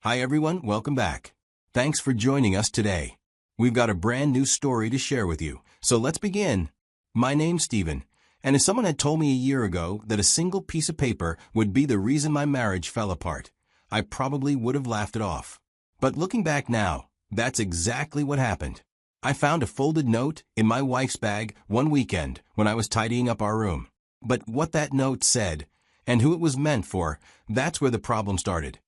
Hi everyone, welcome back. Thanks for joining us today. We've got a brand new story to share with you, so let's begin. My name's Stephen, and if someone had told me a year ago that a single piece of paper would be the reason my marriage fell apart, I probably would have laughed it off. But looking back now, that's exactly what happened. I found a folded note in my wife's bag one weekend when I was tidying up our room. But what that note said, and who it was meant for, that's where the problem started.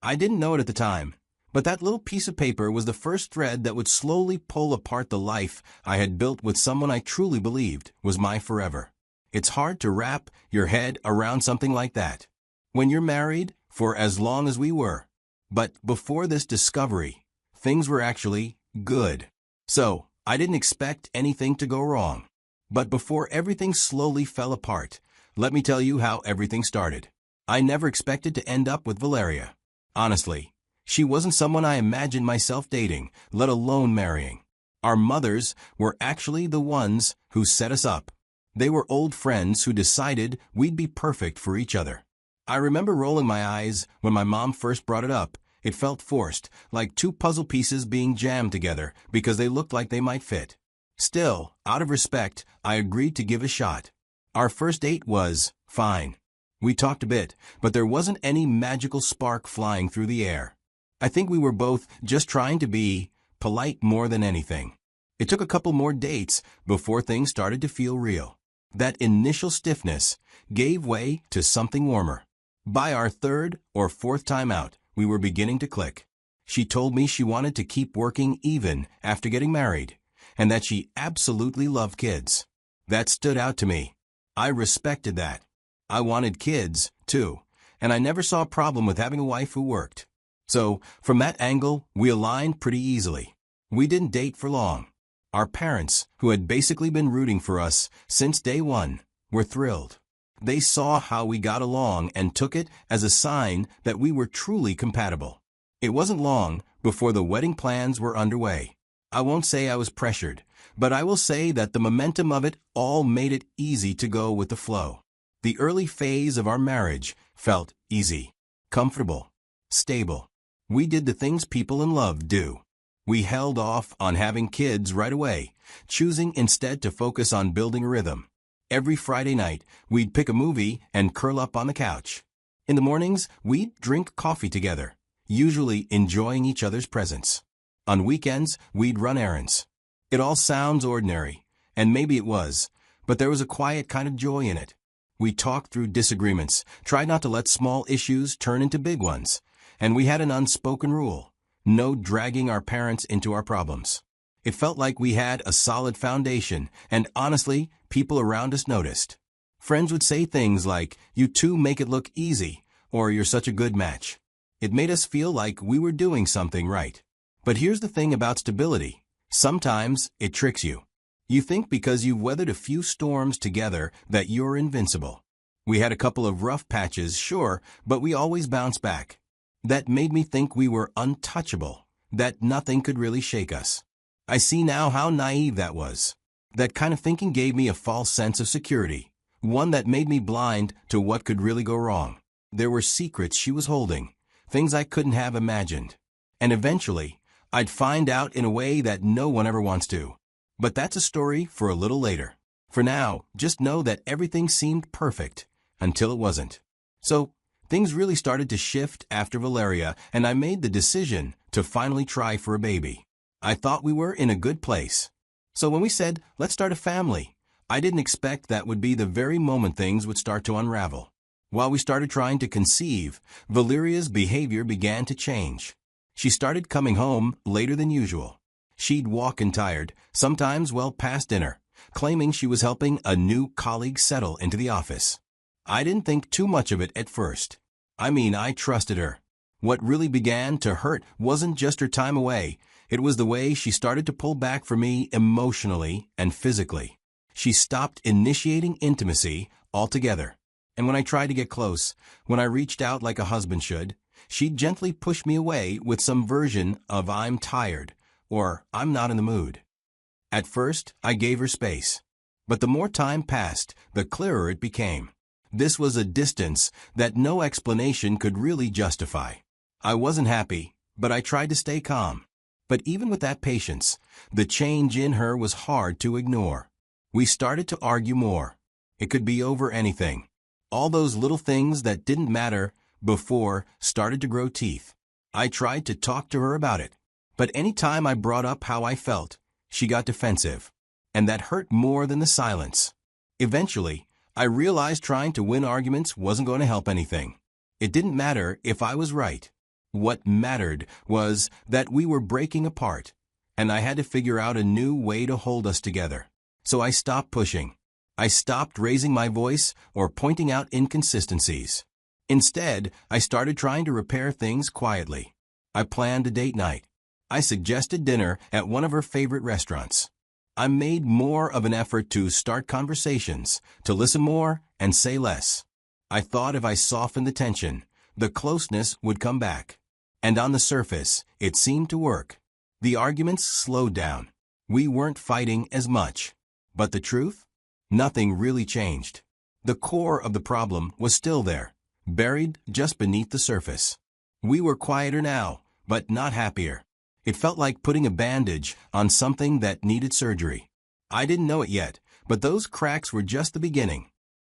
I didn't know it at the time, but that little piece of paper was the first thread that would slowly pull apart the life I had built with someone I truly believed was my forever. It's hard to wrap your head around something like that when you're married for as long as we were. But before this discovery, things were actually good. So, I didn't expect anything to go wrong. But before everything slowly fell apart, let me tell you how everything started. I never expected to end up with Valeria. Honestly, she wasn't someone I imagined myself dating, let alone marrying. Our mothers were actually the ones who set us up. They were old friends who decided we'd be perfect for each other. I remember rolling my eyes when my mom first brought it up. It felt forced, like two puzzle pieces being jammed together because they looked like they might fit. Still, out of respect, I agreed to give a shot. Our first date was fine. We talked a bit, but there wasn't any magical spark flying through the air. I think we were both just trying to be polite more than anything. It took a couple more dates before things started to feel real. That initial stiffness gave way to something warmer. By our third or fourth time out, we were beginning to click. She told me she wanted to keep working even after getting married, and that she absolutely loved kids. That stood out to me. I respected that. I wanted kids, too, and I never saw a problem with having a wife who worked. So, from that angle, we aligned pretty easily. We didn't date for long. Our parents, who had basically been rooting for us since day one, were thrilled. They saw how we got along and took it as a sign that we were truly compatible. It wasn't long before the wedding plans were underway. I won't say I was pressured, but I will say that the momentum of it all made it easy to go with the flow. The early phase of our marriage felt easy, comfortable, stable. We did the things people in love do. We held off on having kids right away, choosing instead to focus on building a rhythm. Every Friday night, we'd pick a movie and curl up on the couch. In the mornings, we'd drink coffee together, usually enjoying each other's presence. On weekends, we'd run errands. It all sounds ordinary, and maybe it was, but there was a quiet kind of joy in it. We talked through disagreements, tried not to let small issues turn into big ones, and we had an unspoken rule: no dragging our parents into our problems. It felt like we had a solid foundation, and honestly, people around us noticed. Friends would say things like, "You two make it look easy," or "You're such a good match." It made us feel like we were doing something right. But here's the thing about stability. Sometimes it tricks you. You think because you've weathered a few storms together that you're invincible. We had a couple of rough patches, sure, but we always bounced back. That made me think we were untouchable, that nothing could really shake us. I see now how naive that was. That kind of thinking gave me a false sense of security, one that made me blind to what could really go wrong. There were secrets she was holding, things I couldn't have imagined. And eventually, I'd find out in a way that no one ever wants to. But that's a story for a little later. For now, just know that everything seemed perfect until it wasn't. So, things really started to shift after Valeria, and I made the decision to finally try for a baby. I thought we were in a good place. So when we said, let's start a family, I didn't expect that would be the very moment things would start to unravel. While we started trying to conceive, Valeria's behavior began to change. She started coming home later than usual. She'd walk in tired, sometimes well past dinner, claiming she was helping a new colleague settle into the office. I didn't think too much of it at first. I trusted her. What really began to hurt wasn't just her time away. It was the way she started to pull back from me emotionally and physically. She stopped initiating intimacy altogether. And when I tried to get close, when I reached out like a husband should, she'd gently push me away with some version of "I'm tired" or "I'm not in the mood." At first, I gave her space. But the more time passed, the clearer it became. This was a distance that no explanation could really justify. I wasn't happy, but I tried to stay calm. But even with that patience, the change in her was hard to ignore. We started to argue more. It could be over anything. All those little things that didn't matter before started to grow teeth. I tried to talk to her about it, but any time I brought up how I felt, she got defensive. And that hurt more than the silence. Eventually, I realized trying to win arguments wasn't going to help anything. It didn't matter if I was right. What mattered was that we were breaking apart, and I had to figure out a new way to hold us together. So I stopped pushing. I stopped raising my voice or pointing out inconsistencies. Instead, I started trying to repair things quietly. I planned a date night. I suggested dinner at one of her favorite restaurants. I made more of an effort to start conversations, to listen more and say less. I thought if I softened the tension, the closeness would come back. And on the surface, it seemed to work. The arguments slowed down. We weren't fighting as much. But the truth? Nothing really changed. The core of the problem was still there, buried just beneath the surface. We were quieter now, but not happier. It felt like putting a bandage on something that needed surgery. I didn't know it yet, but those cracks were just the beginning.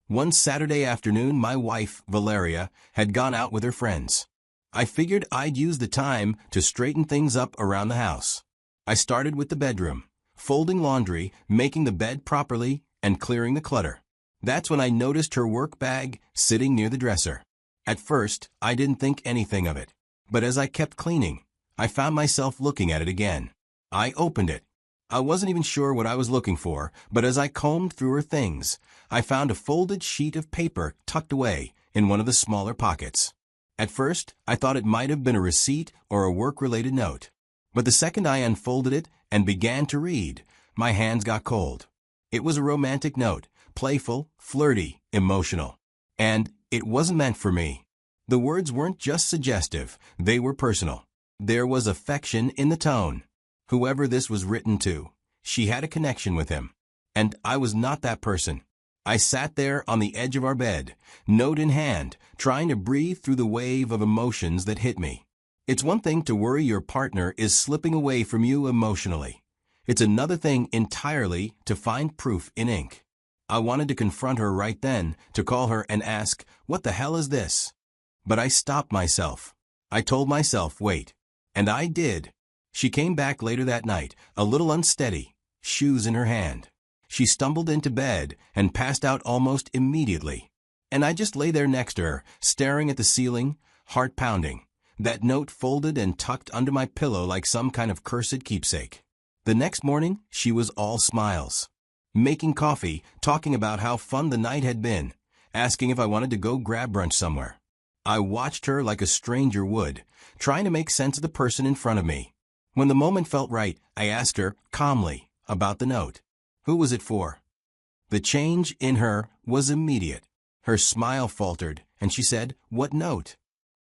One Saturday afternoon, my wife, Valeria, had gone out with her friends. I figured I'd use the time to straighten things up around the house. I started with the bedroom, folding laundry, making the bed properly, and clearing the clutter. That's when I noticed her work bag sitting near the dresser. At first, I didn't think anything of it, but as I kept cleaning, I found myself looking at it again. I opened it. I wasn't even sure what I was looking for, but as I combed through her things, I found a folded sheet of paper tucked away in one of the smaller pockets. At first, I thought it might have been a receipt or a work-related note. But the second I unfolded it and began to read, my hands got cold. It was a romantic note, playful, flirty, emotional. And it wasn't meant for me. The words weren't just suggestive, they were personal. There was affection in the tone. Whoever this was written to, she had a connection with him. And I was not that person. I sat there on the edge of our bed, note in hand, trying to breathe through the wave of emotions that hit me. It's one thing to worry your partner is slipping away from you emotionally. It's another thing entirely to find proof in ink. I wanted to confront her right then, to call her and ask, "What the hell is this?" But I stopped myself. I told myself, wait. And I did. She came back later that night, a little unsteady, shoes in her hand. She stumbled into bed and passed out almost immediately. And I just lay there next to her, staring at the ceiling, heart pounding. That note folded and tucked under my pillow like some kind of cursed keepsake. The next morning, she was all smiles. Making coffee, talking about how fun the night had been, asking if I wanted to go grab brunch somewhere. I watched her like a stranger would, trying to make sense of the person in front of me. When the moment felt right, I asked her, calmly, about the note. Who was it for? The change in her was immediate. Her smile faltered, and she said, "What note?"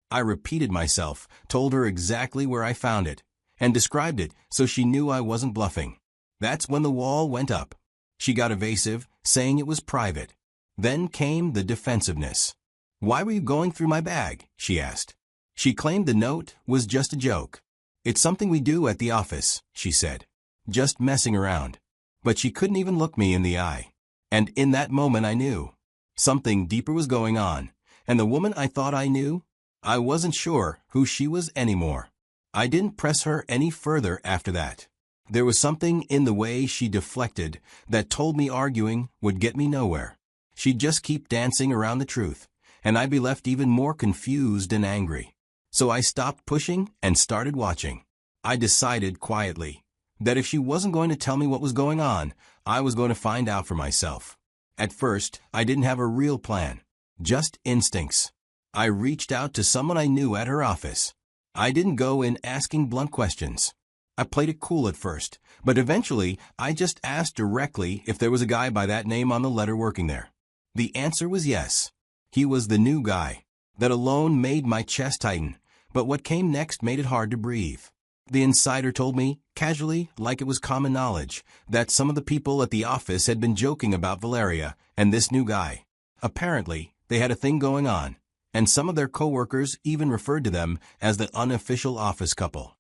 I repeated myself, told her exactly where I found it, and described it so she knew I wasn't bluffing. That's when the wall went up. She got evasive, saying it was private. Then came the defensiveness. "Why were you going through my bag?" she asked. She claimed the note was just a joke. "It's something we do at the office," she said. Just messing around. But she couldn't even look me in the eye. And in that moment I knew. Something deeper was going on. And the woman I thought I knew, I wasn't sure who she was anymore. I didn't press her any further after that. There was something in the way she deflected that told me arguing would get me nowhere. She'd just keep dancing around the truth, and I'd be left even more confused and angry. So I stopped pushing and started watching. I decided quietly that if she wasn't going to tell me what was going on, I was going to find out for myself. At first, I didn't have a real plan, just instincts. I reached out to someone I knew at her office. I didn't go in asking blunt questions. I played it cool at first, but eventually I just asked directly if there was a guy by that name on the letter working there. The answer was yes. He was the new guy. That alone made my chest tighten, but what came next made it hard to breathe. The insider told me, casually, like it was common knowledge, that some of the people at the office had been joking about Valeria and this new guy. Apparently, they had a thing going on, and some of their coworkers even referred to them as the unofficial office couple.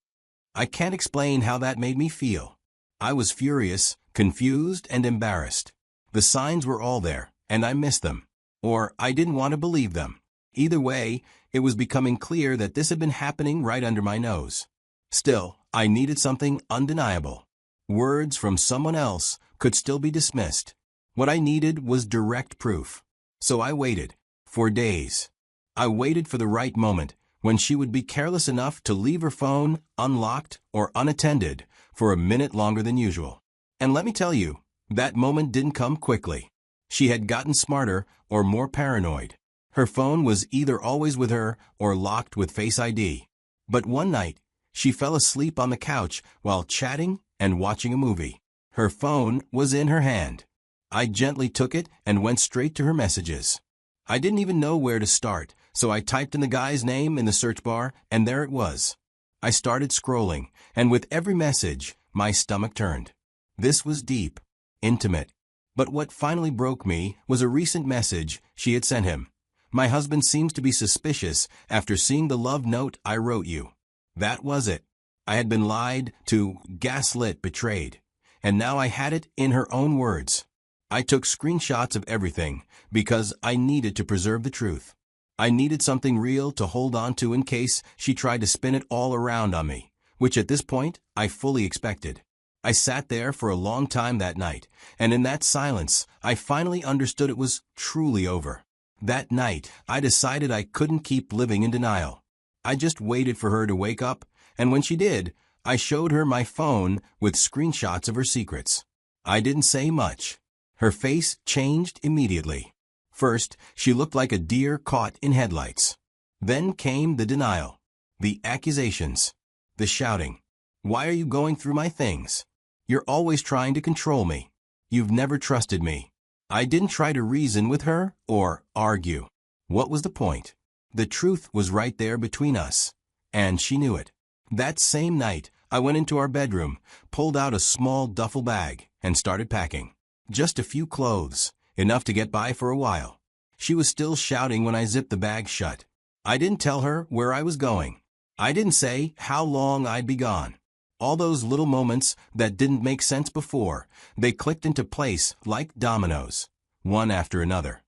I can't explain how that made me feel. I was furious, confused, and embarrassed. The signs were all there, and I missed them. Or I didn't want to believe them. Either way, it was becoming clear that this had been happening right under my nose. Still, I needed something undeniable. Words from someone else could still be dismissed. What I needed was direct proof. So I waited. For days. I waited for the right moment, when she would be careless enough to leave her phone unlocked or unattended for a minute longer than usual. And let me tell you, that moment didn't come quickly. She had gotten smarter or more paranoid. Her phone was either always with her or locked with Face ID. But one night, she fell asleep on the couch while chatting and watching a movie. Her phone was in her hand. I gently took it and went straight to her messages. I didn't even know where to start, so I typed in the guy's name in the search bar, and there it was. I started scrolling, and with every message, my stomach turned. This was deep, intimate. But what finally broke me was a recent message she had sent him. My husband seems to be suspicious after seeing the love note I wrote you. That was it. I had been lied to, gaslit, betrayed. And now I had it in her own words. I took screenshots of everything because I needed to preserve the truth. I needed something real to hold on to in case she tried to spin it all around on me, which at this point I fully expected. I sat there for a long time that night, and in that silence, I finally understood it was truly over. That night, I decided I couldn't keep living in denial. I just waited for her to wake up, and when she did, I showed her my phone with screenshots of her secrets. I didn't say much. Her face changed immediately. First, she looked like a deer caught in headlights. Then came the denial, the accusations, the shouting. Why are you going through my things? You're always trying to control me. You've never trusted me. I didn't try to reason with her or argue. What was the point? The truth was right there between us, and she knew it. That same night, I went into our bedroom, pulled out a small duffel bag, and started packing. Just a few clothes, enough to get by for a while. She was still shouting when I zipped the bag shut. I didn't tell her where I was going. I didn't say how long I'd be gone. All those little moments that didn't make sense before, they clicked into place like dominoes, one after another.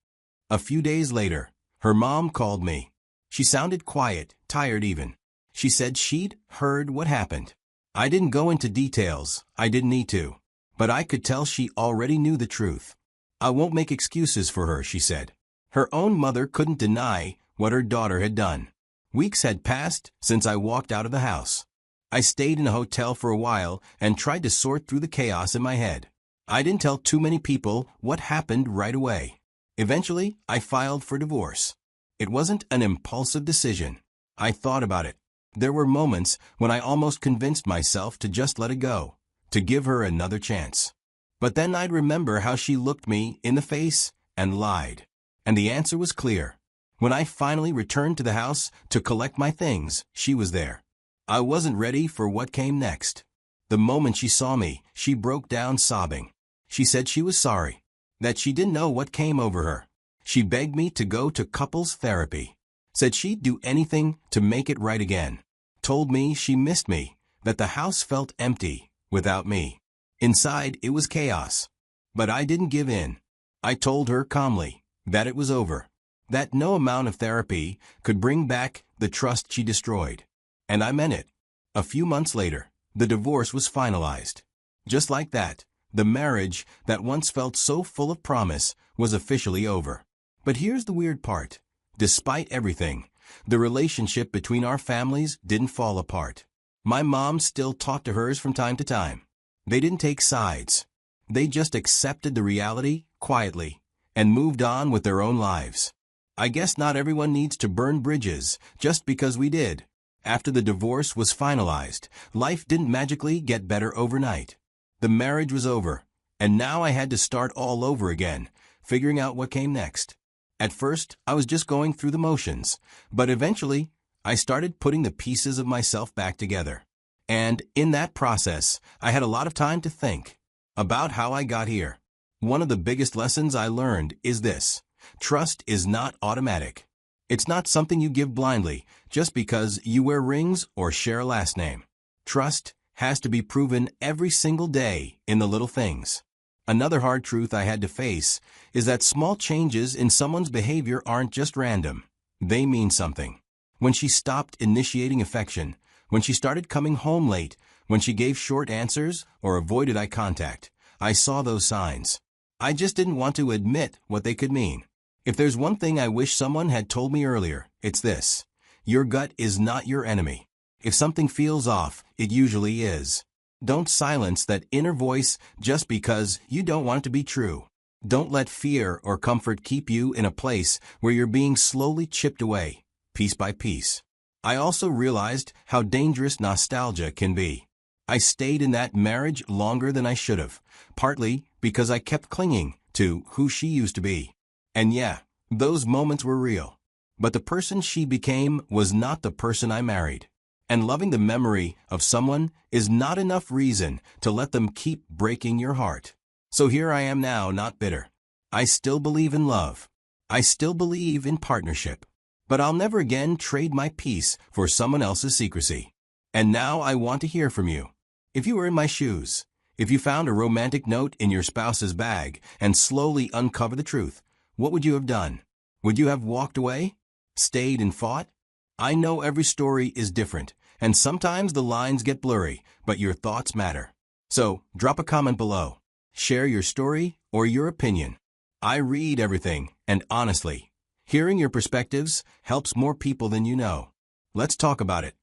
A few days later, her mom called me. She sounded quiet, tired even. She said she'd heard what happened. I didn't go into details, I didn't need to. But I could tell she already knew the truth. I won't make excuses for her, she said. Her own mother couldn't deny what her daughter had done. Weeks had passed since I walked out of the house. I stayed in a hotel for a while and tried to sort through the chaos in my head. I didn't tell too many people what happened right away. Eventually, I filed for divorce. It wasn't an impulsive decision. I thought about it. There were moments when I almost convinced myself to just let it go, to give her another chance. But then I'd remember how she looked me in the face and lied. And the answer was clear. When I finally returned to the house to collect my things, she was there. I wasn't ready for what came next. The moment she saw me, she broke down sobbing. She said she was sorry, that she didn't know what came over her. She begged me to go to couples therapy, said she'd do anything to make it right again, told me she missed me, that the house felt empty without me. Inside, it was chaos. But I didn't give in. I told her calmly that it was over, that no amount of therapy could bring back the trust she destroyed. And I meant it. A few months later, the divorce was finalized. Just like that, the marriage that once felt so full of promise was officially over. But here's the weird part. Despite everything, the relationship between our families didn't fall apart. My mom still talked to hers from time to time. They didn't take sides. They just accepted the reality quietly and moved on with their own lives. I guess not everyone needs to burn bridges just because we did. After the divorce was finalized, life didn't magically get better overnight. The marriage was over, and now I had to start all over again, figuring out what came next. At first, I was just going through the motions, but eventually, I started putting the pieces of myself back together. And in that process, I had a lot of time to think about how I got here. One of the biggest lessons I learned is this: trust is not automatic. It's not something you give blindly just because you wear rings or share a last name. Trust has to be proven every single day in the little things. Another hard truth I had to face is that small changes in someone's behavior aren't just random. They mean something. When she stopped initiating affection, when she started coming home late, when she gave short answers or avoided eye contact, I saw those signs. I just didn't want to admit what they could mean. If there's one thing I wish someone had told me earlier, it's this: your gut is not your enemy. If something feels off, it usually is. Don't silence that inner voice just because you don't want it to be true. Don't let fear or comfort keep you in a place where you're being slowly chipped away, piece by piece. I also realized how dangerous nostalgia can be. I stayed in that marriage longer than I should have, partly because I kept clinging to who she used to be. And yeah, those moments were real. But the person she became was not the person I married. And loving the memory of someone is not enough reason to let them keep breaking your heart. So here I am now, not bitter. I still believe in love. I still believe in partnership. But I'll never again trade my peace for someone else's secrecy. And now I want to hear from you. If you were in my shoes, if you found a romantic note in your spouse's bag and slowly uncovered the truth, what would you have done? Would you have walked away? Stayed and fought? I know every story is different, and sometimes the lines get blurry, but your thoughts matter. So, drop a comment below. Share your story or your opinion. I read everything, and honestly, hearing your perspectives helps more people than you know. Let's talk about it.